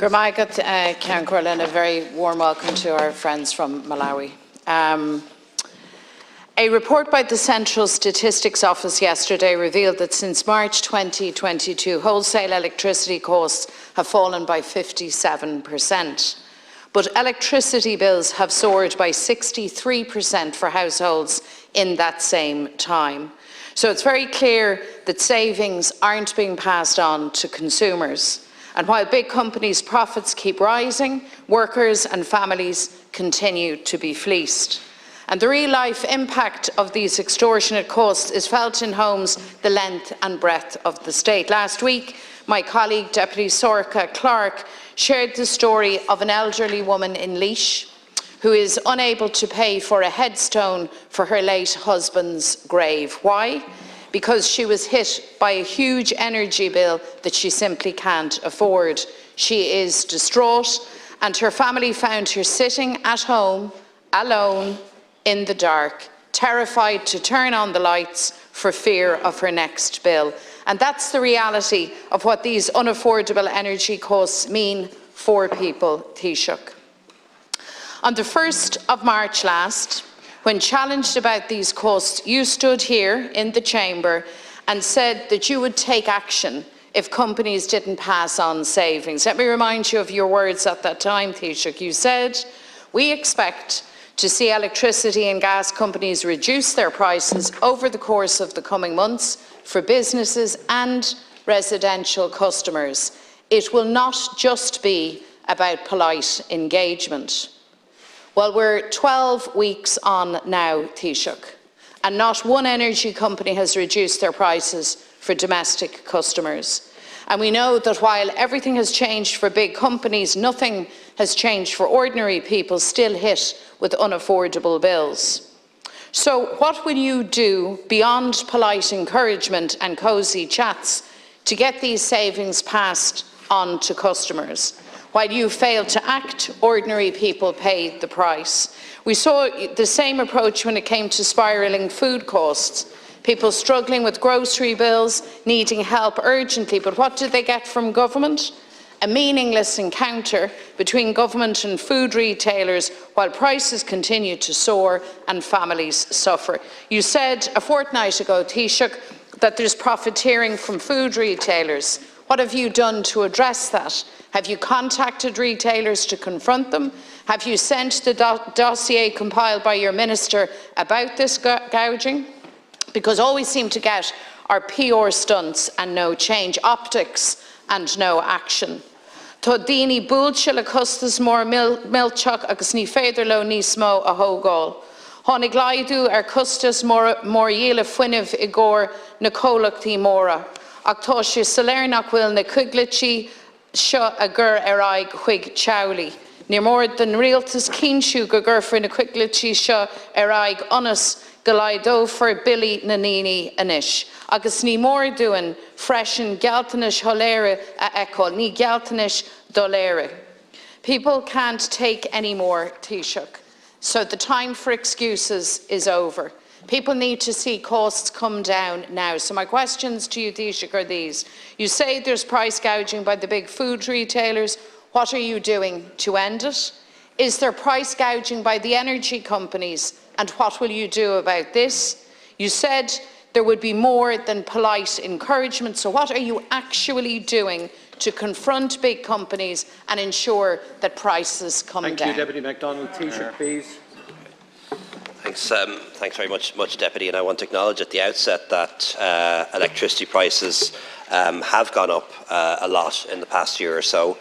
And a very warm welcome to our friends from Malawi. A report by the Central Statistics Office yesterday revealed that since March 2022, wholesale electricity costs have fallen by 57%. But electricity bills have soared by 63% for households in that same time. So it's very clear that savings aren't being passed on to consumers. And while big companies' profits keep rising, workers and families continue to be fleeced. And the real-life impact of these extortionate costs is felt in homes the length and breadth of the state. Last week, my colleague, Deputy Sorcha Clark, shared the story of an elderly woman in Laois who is unable to pay for a headstone for her late husband's grave. Why? Because she was hit by a huge energy bill that she simply can't afford. She is distraught, and her family found her sitting at home, alone, in the dark, terrified to turn on the lights for fear of her next bill. And that's the reality of what these unaffordable energy costs mean for people, Taoiseach. On the 1st of March last, when challenged about these costs, you stood here in the chamber and said that you would take action if companies didn't pass on savings. Let me remind you of your words at that time, Taoiseach. You said, "We expect to see electricity and gas companies reduce their prices over the course of the coming months for businesses and residential customers. It will not just be about polite engagement." Well, we're 12 weeks on now, Taoiseach, and not one energy company has reduced their prices for domestic customers. And we know that while everything has changed for big companies, nothing has changed for ordinary people still hit with unaffordable bills. So what will you do beyond polite encouragement and cosy chats to get these savings passed on to customers? While you fail to act, ordinary people pay the price. We saw the same approach when it came to spiralling food costs. People struggling with grocery bills, needing help urgently, but what did they get from government? A meaningless encounter between government and food retailers while prices continue to soar and families suffer. You said a fortnight ago, Taoiseach, that there's profiteering from food retailers. What have you done to address that? Have you contacted retailers to confront them? Have you sent the dossier compiled by your minister about this gouging? Because all we seem to get are PR stunts and no change, optics and no action. Tá daoine búilte le costas mór millteach agus ní féidir leo níos mó a thógáil. Tháinig laidú ar costas mór dhéile fuinneamh I gcóir na cólachtaí móra. Ach tá sé soléir nach bhfuil na cuiglatí seo a gur ar aghaidh chuig teaghlaí. Níor mór den rialtas cínsú go gurfar na cuiglatí seo ar aghaidh ionas go laidófar billy na níní anois. Agus ní mór dúin freisin gealtanis tholéire a eicáil, ní gealtanis doléire. People can't take any more, Taoiseach. So the time for excuses is over. People need to see costs come down now. So my questions to you, Taoiseach, are these. You say there's price gouging by the big food retailers. What are you doing to end it? Is there price gouging by the energy companies? And what will you do about this? You said there would be more than polite encouragement. So what are you actually doing to confront big companies and ensure that prices come down? Thank you, Deputy McDonald. Taoiseach, please. Thanks very much, Deputy. And I want to acknowledge at the outset that electricity prices have gone up a lot in the past year or so.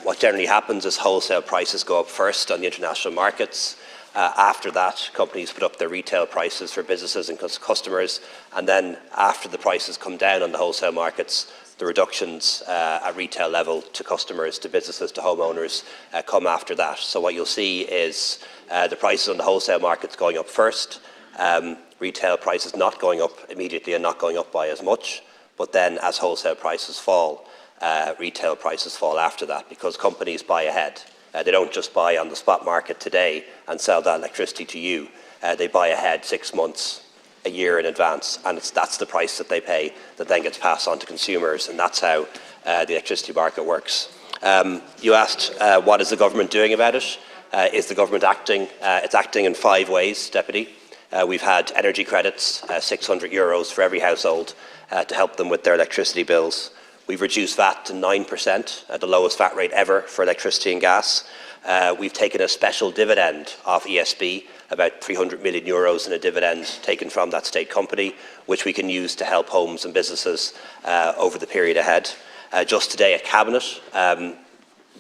What generally happens is wholesale prices go up first on the international markets. After that, companies put up their retail prices for businesses and customers, and then after the prices come down on the wholesale markets, the reductions at retail level to customers, to businesses, to homeowners come after that. So what you'll see is the prices on the wholesale markets going up first, retail prices not going up immediately and not going up by as much, but then as wholesale prices fall, retail prices fall after that, because companies buy ahead. They don't just buy on the spot market today and sell that electricity to you. They buy ahead 6 months, a year in advance, and that's the price that they pay that then gets passed on to consumers, and that's how the electricity market works. You asked what is the government doing about it? Is the government acting? It's acting in 5 ways, Deputy. We've had energy credits, €600 for every household to help them with their electricity bills. We've reduced VAT to 9%, the lowest VAT rate ever for electricity and gas. We've taken a special dividend off ESB, about €300 million in a dividend taken from that state company, which we can use to help homes and businesses over the period ahead. Just today at Cabinet,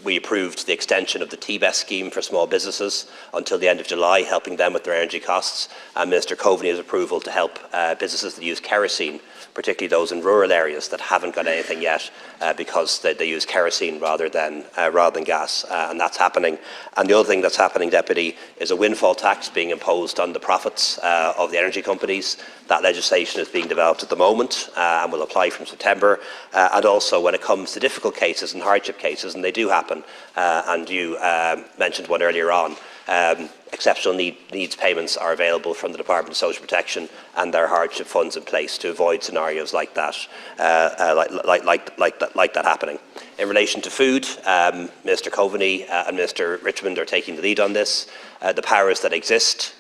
we approved the extension of the TBES scheme for small businesses until the end of July, helping them with their energy costs. And Minister Coveney has approval to help businesses that use kerosene, particularly those in rural areas that haven't got anything yet because they use kerosene rather than gas, and that's happening. And the other thing that's happening, Deputy, is a windfall tax being imposed on the profits of the energy companies. That legislation is being developed at the moment and will apply from September. And also when it comes to difficult cases and hardship cases, and they do happen, and you mentioned one earlier on, exceptional needs payments are available from the Department of Social Protection, and there are hardship funds in place to avoid scenarios like that, like that happening. In relation to food, Minister Coveney and Minister Richmond are taking the lead on this. The powers that exist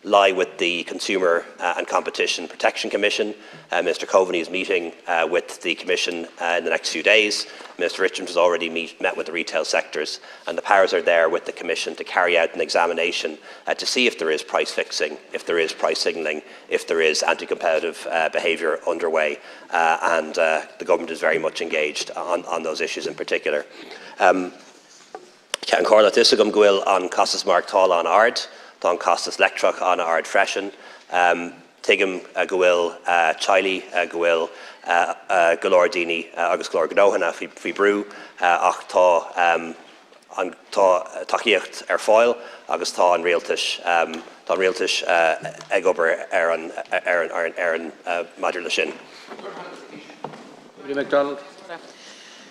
lie with the Consumer and Competition Protection Commission. Mr Coveney is meeting with the Commission in the next few days. Mr Richmond has already met with the retail sectors, and the powers are there with the Commission to carry out an examination to see if there is price fixing, if there is price signalling, if there is anti-competitive behaviour underway, and the government is very much engaged on those issues in particular. Ceann Corlett Isagam Gwil on Costas Mark Tall on Ard, Don Costas Lectroch on Ard Freshen, Tigam Gwil, Chiley Gwil, Galordini, August Glor Gnohana, Fi Brew, Ach Tá an Tachiacht Foil, August Tá an Realtish, Don Realtish Egober Aaron Madra Lashin. Mary Lou McDonald.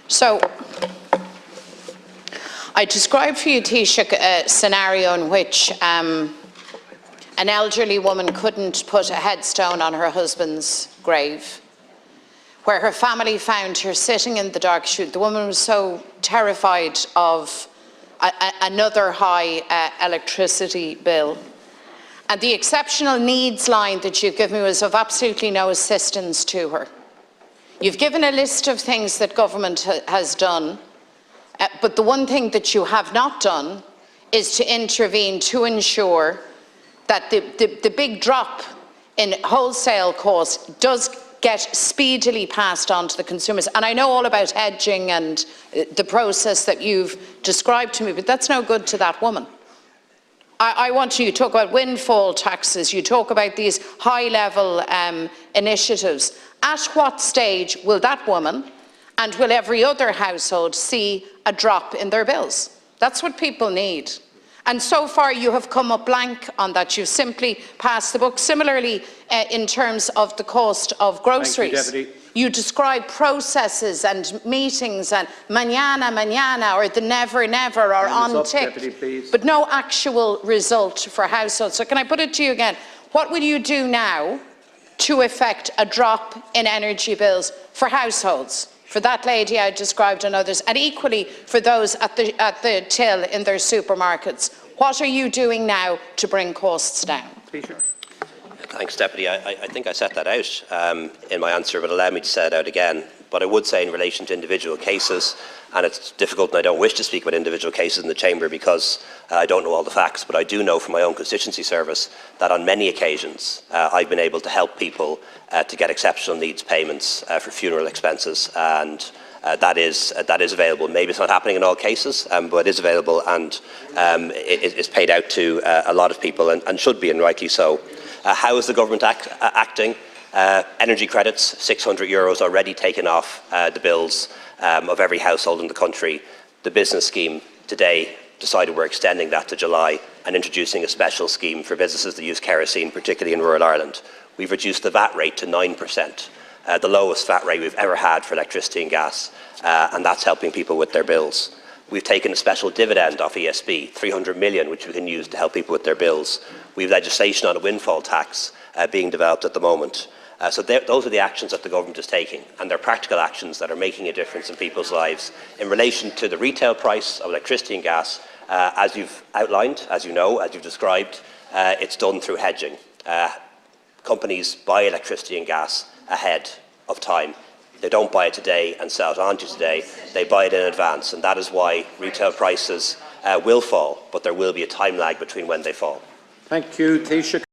So, I described for you, Taoiseach, a scenario in which an elderly woman couldn't put a headstone on her husband's grave, where her family found her sitting in the dark. The woman was so terrified of another high electricity bill. And the exceptional needs line that you've given me was of absolutely no assistance to her. You've given a list of things that government has done, but the one thing that you have not done is to intervene to ensure that the big drop in wholesale costs does get speedily passed on to the consumers. And I know all about hedging and the process that you've described to me, but that's no good to that woman. I want you to talk about windfall taxes, you talk about these high-level initiatives. At what stage will that woman and will every other household see a drop in their bills? That's what people need. And so far you have come up blank on that. You've simply passed the buck. Similarly, in terms of the cost of groceries, you describe processes and meetings and mañana or the never or on tick, but no actual result for households. So can I put it to you again? What will you do now to effect a drop in energy bills for households? For that lady I described and others, and equally for those at the till in their supermarkets. What are you doing now to bring costs down? Thanks, Deputy. I think I set that out in my answer, but allow me to say it out again. But I would say in relation to individual cases, and it's difficult and I don't wish to speak about individual cases in the Chamber because I don't know all the facts, but I do know from my own constituency service that on many occasions I've been able to help people to get exceptional needs payments for funeral expenses, and that is available. Maybe it's not happening in all cases, but it is available, and it is paid out to a lot of people, and should be, and rightly so. How is the government acting? Energy credits, €600 already taken off the bills of every household in the country. The business scheme today decided we're extending that to July and introducing a special scheme for businesses that use kerosene, particularly in rural Ireland. We've reduced the VAT rate to 9%, the lowest VAT rate we've ever had for electricity and gas, and that's helping people with their bills. We've taken a special dividend off ESB, 300 million, which we can use to help people with their bills. We have legislation on a windfall tax being developed at the moment. Those are the actions that the government is taking, and they're practical actions that are making a difference in people's lives. In relation to the retail price of electricity and gas, as you've outlined, as you know, as you've described, it's done through hedging. Companies buy electricity and gas ahead of time. They don't buy it today and sell it on to you today. They buy it in advance, and that is why retail prices will fall, but there will be a time lag between when they fall. Thank you. Taoiseach.